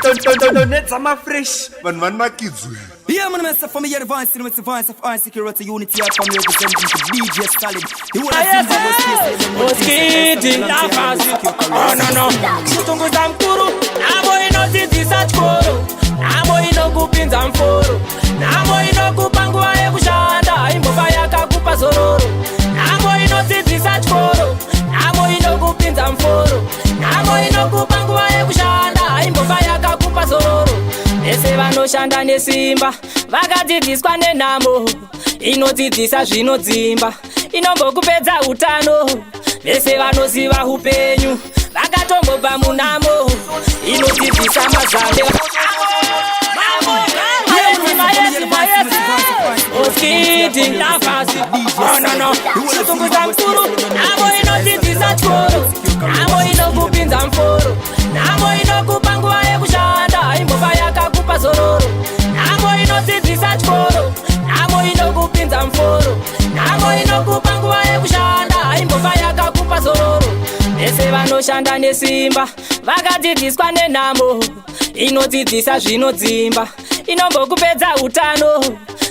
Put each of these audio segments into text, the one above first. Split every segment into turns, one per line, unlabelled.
Don't some fresh.
Man kids.
Yeah, man, I'm from the advance, it's the voice of our security unity from representing the DJ Stalin. He was
kidding, no. Kutunguza mkuru, namo inotidisa chkoro, namo inokupinza mforo, namo inokupangua kushanda, imbofa yakakupa zororo, namo inotidisa chkoro, namo inokupinza mforo, namo inokupangua kushanda, imbofa yakakupa zororo. Ese vanoshanda nesimba vakadzidziswa nenhamo inodzidzisa zvinodzimba inombokupedza utano. Vese vanoziva upenyu vakatombobva munamo inodzidzisa mazambe. Oskiti nafasi no kutunguza mkuru namo inodzidzisa chkoro namo inokupinza mforo namo inokupangua kushanda imbofa yakakupa zororo namo inodzidzisa chkoro namo inokupinza mforo namo inokupangua kushanda imbofa yakakupa zororo. Vese vanoshanda nesimba vakadzidziswa nenhamo inodzidzisa zvinodzimba inombokupedza utano.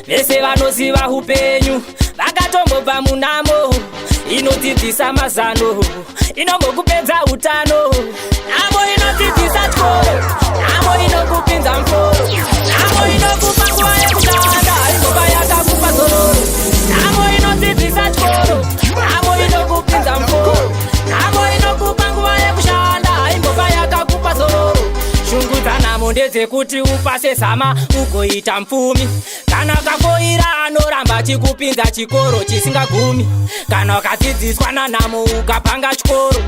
Vese vanoziva upenyu vakatombobva munamo inodzidzisa mazano inombokupedza utano. Namo inodzidzisa chkoro namo inokupinza mforo namo inokupangua kushanda imbofa yakakupa zororo namo inodzidzisa chkoro namo inokupinza mforo namo inokupangua kushanda imbofa yakakupa zororo. Shungu namo ndedzekuti upase zama ugoita mfumi kana kafoira anoramba chikupinza chikoro chisingagumi kana ukadzidziswa nanhamo ukapanga chikoro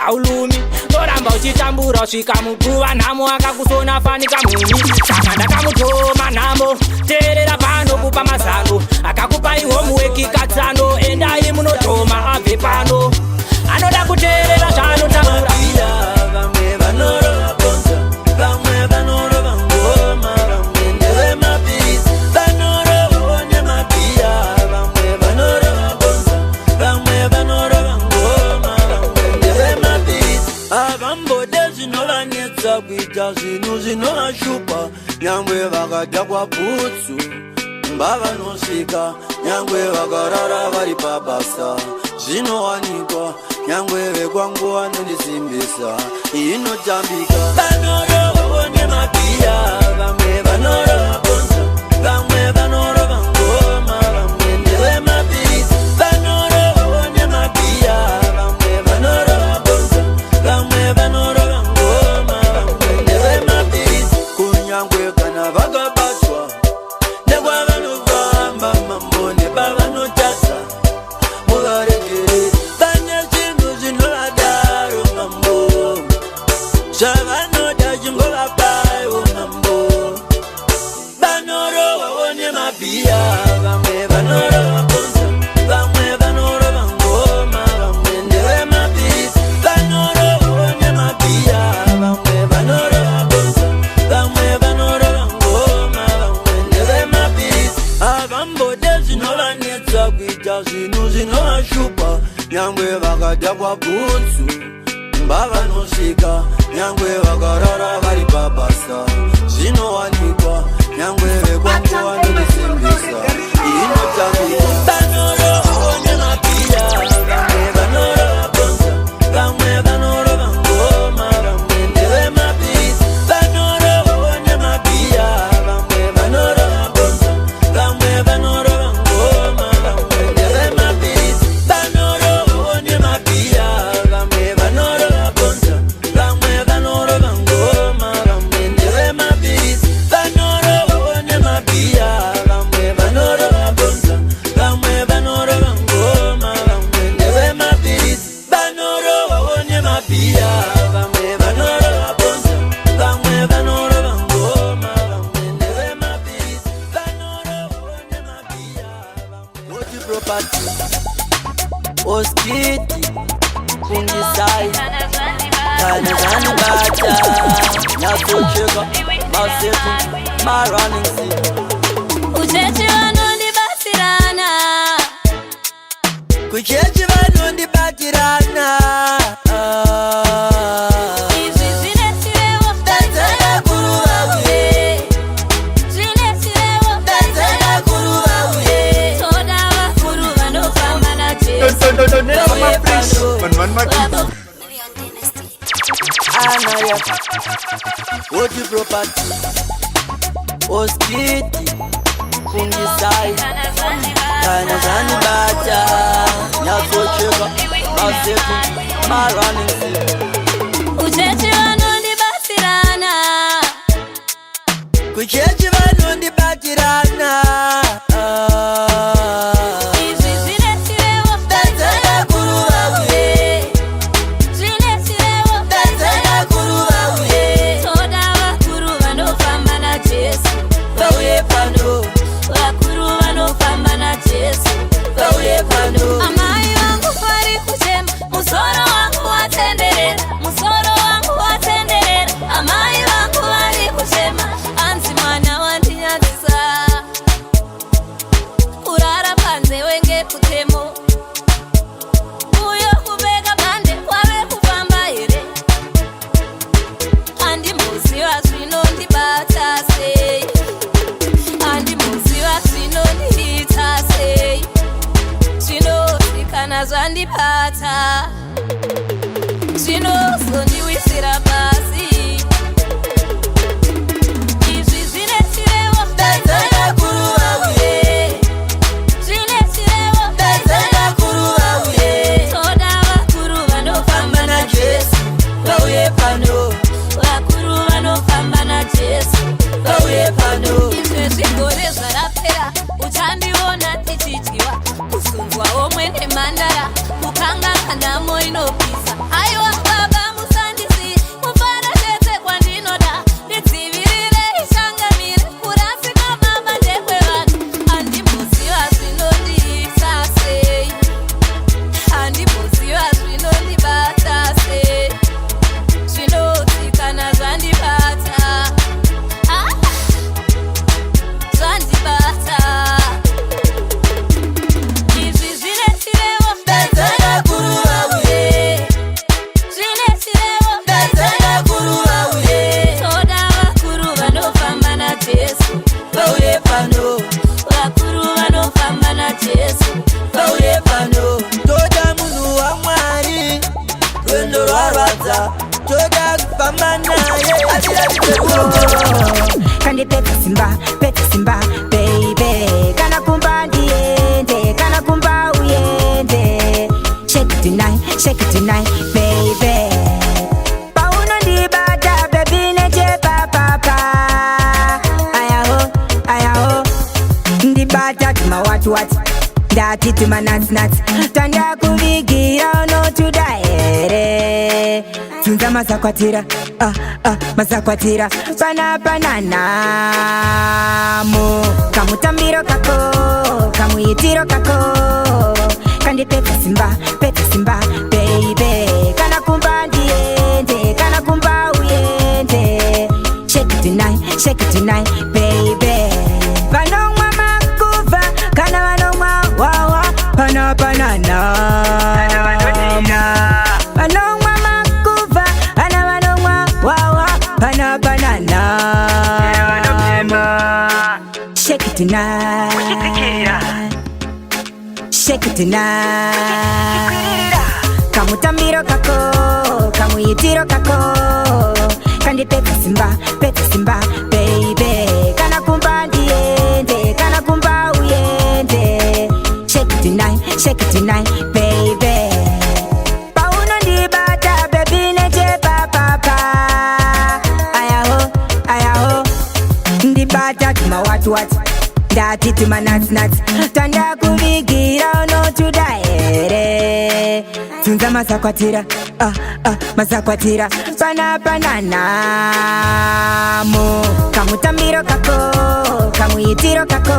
aulumi noramba uchitambura usvika muguva nhamo akakusona fanika mumi. Saka ndakamutoma nhamo teerera pano kupa mazano akakupa ihomuweki katsano endai munotoma abve pano anoda kuteerera zvaanotaura.
Kuita zvinhu zvinovashupa nyangwe vakadya kwabhutsu mbava nosvika nyangwe vakarara vari pabasa zvinowanikwa nyangwe vekwangu vanondisimbisa inotambika. Vanorovawo nemabiya vamwe vanorova bonza vamwe vanorova ngoma vamwe ndevemabhizi vanorovawo nemabiya vamwe vanorova bonza vamwe vanorova nyangwe kana vakabatwa nekwavanofamba mambo nepavanotadza muvaregere vane zvinhu zvinovadaro mambo zvavanoda chingovapayo mambo. Vanorovawo nemabhiya vamwe vanorova bonza vamwe vanorova ngoma vamwe ndevemabhizi vanorovawo nemabhiya vamwe vanorova bonza vamwe vanorova ngoma vamwe ndevemabhizi avambode zvinovanetsa kuita zvinhu zvinovashupa nyangwe vakadya kwabhutsu mbava nosvika nyangwe vakarara vari pabasa zvinowanikwa nyangwe vekwangu vanondisimbisa inotambika. Vanorovawo nemabiya vamwe vanorova bonza vamwe vanorova ngoma vamwe ndevemabhizi vanorovawo nemabiya vamwe vanorova bonza vamwe vanorova ngoma vamwe ndevemabhizi vanorovawo nemabiya vamwe vanorova bonza vamwe vanorova ngoma vamwe ndevemabhizi vanorovawo nemabiya vamwe vanorova bonza vamwe vanorova ngoma vamwe ndevemabhizi vanorovawo nemabiya vamwe vanorova bonza vamwe vanorova ngoma vamwe ndevemabhizi vanorovawo nemabiya vamwe property Oskiti kundisai kana zanibata nasocheka masefu marunning seat
kuchechi vanondibatsirana
kuchechi vanondibatsirana
izvi zvinetirewo
danzara kuru Anaya Oti property Oskiti Kungisai Kana zani bata Nyasocheka Masefu Maranisi
Uchechi wanundi basirana
Kuchechi wanundi batirana
Amai wangu fari kuchema, musoro wangu watenderera, musoro wangu watenderera. Amai wangu fari kuchema, anzi mwana wandinyadzisa. Kurara panze wenge kutemo, uyo kubeka bande wave kufamba here. Andi muzi wa zvino ndibata sei, andi muzi wa zvino ndihita sei. Kana zvandipata zvinozondiwisira pasi. Izvi zvine chirevo dadzana kuruva uye, zvine chirevo dadzana kuruva uye. Toda vakuru vanofamba naJesu vauye pano, vakuru vanofamba naJesu vauye pano. Izvi zvigore zvarapera uchandiona tichidyiwa, kusunzwawo mwene mandara, kukangana moinopisa. Aiwa baba musandisi, mufara chete kwandinoda, ndidzivirire ishangamire, kurasika baba ndekwe vanhu. Handimboziva zvinondiisa sei, handimboziva zvinondibata sei, zvinotsikana zvandibata, zvandibata. Izvi zvine chirevo dadzana kuruva uye, zvine chirevo dadzana kuruva uye. Toda vakuru vanofamba naJesu vauye pano, vakuru vanofamba naJesu vauye pano.
Toda munhu waMwari rwendo rwarwadza, toda kufamba naye
Kandipeta simba baby, kana kumba ndiende, kana kumba uyende. Shake it tonight baby. Pauno ndibata baby neche papa. Ayaho ndibata tuma watu ndati tuma nuts tanda kuvigira no tudaere. Tunza mazakwatira mazakwatira panamo kamutambiro kako kamuitiro kako. Kandipeta simba baby, kana kumba ndiende, kana kumba uyende. Shake it tonight baby. Vanomwa makuva kana vanomwa wawa pana vanomwa makuva ana vanomwa wawa pana Shake it tonight, kamutambiro kako kamuitiro kako. Kandipeta simba baby, kana kumba ndiende, kana kumba uyende. Shake it tonight baby. Pauno ndibata baby neche papa. Ayaho ndibata tuma watu ndati tuma nuts tanda kuvigira no tudaere. Tunza mazakwatira panamo kamutambiro kako kamuitiro kako.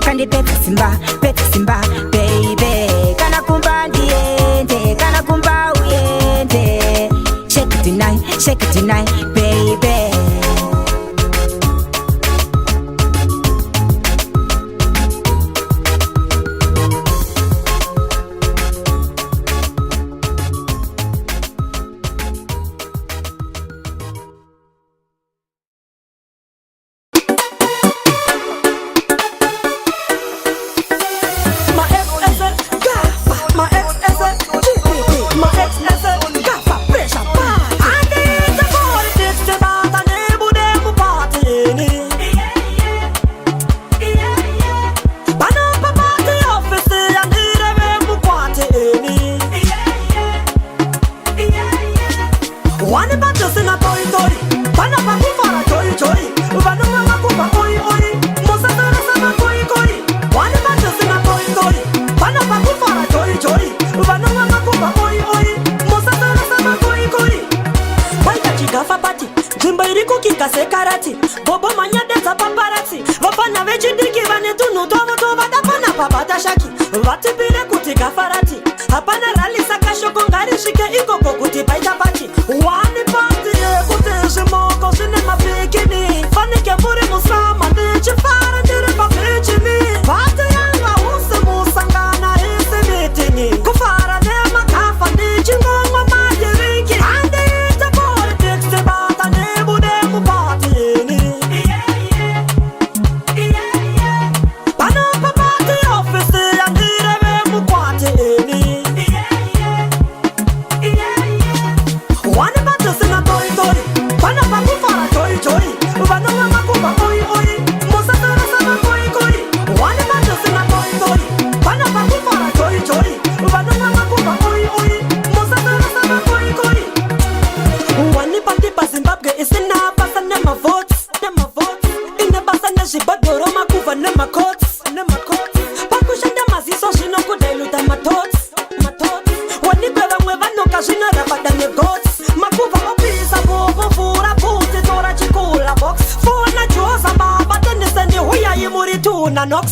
Kandipeta simba baby, kana kumba ndiende, kana kumba uyende. Shake it tonight baby.
My ex as a GPP, my ex as a gaffer, pressure party.
Wani bato sina toi toi Pana pakufara choi choi Vanunga makupa oi oi Musa sana sama koi koi Wani bato sina toi toi Pana pakufara choi choi Vanunga makupa oi oi Musa sana sama koi koi Baita chigafa pati Jimba iriku kika sekarati Bobo manya denza paparazzi Vapana vechidiki vane tunu tovo tova Dapana papata shaki Vatipire kuti gafarati Hapana rali saka shoko ngari shike ikoko kuti baita pati Wani pati kuti shimoko shine mabikini Fanike muri musama Nichi fara ndiri papichini Pati yanga use musangana isi mitini Kufara nema kafa nichi ngongwa majirinki Andi ita politics tibata nebude kupatini Pana papati office yandire ve mukwatini Wani bato sina toi toi Pana pakufara choi choi Vanunga makupa oi oi Musa sana sama koi koi Wani bato sina toi toi Pana pakufara choi choi Vanunga makupa oi oi Musa sana sama koi koi Wani pati pa Zimbabwe isina basa nema votes Ine basa ne shibadoro makuva nema coats Pakushanda maziso shino kudailuta matots Wani kweva mwe vanoka shino rabada ne goats Makuva opisa bobo fura puti tora chikula box Fona chosa baba tenise ni huya imuri tuna nox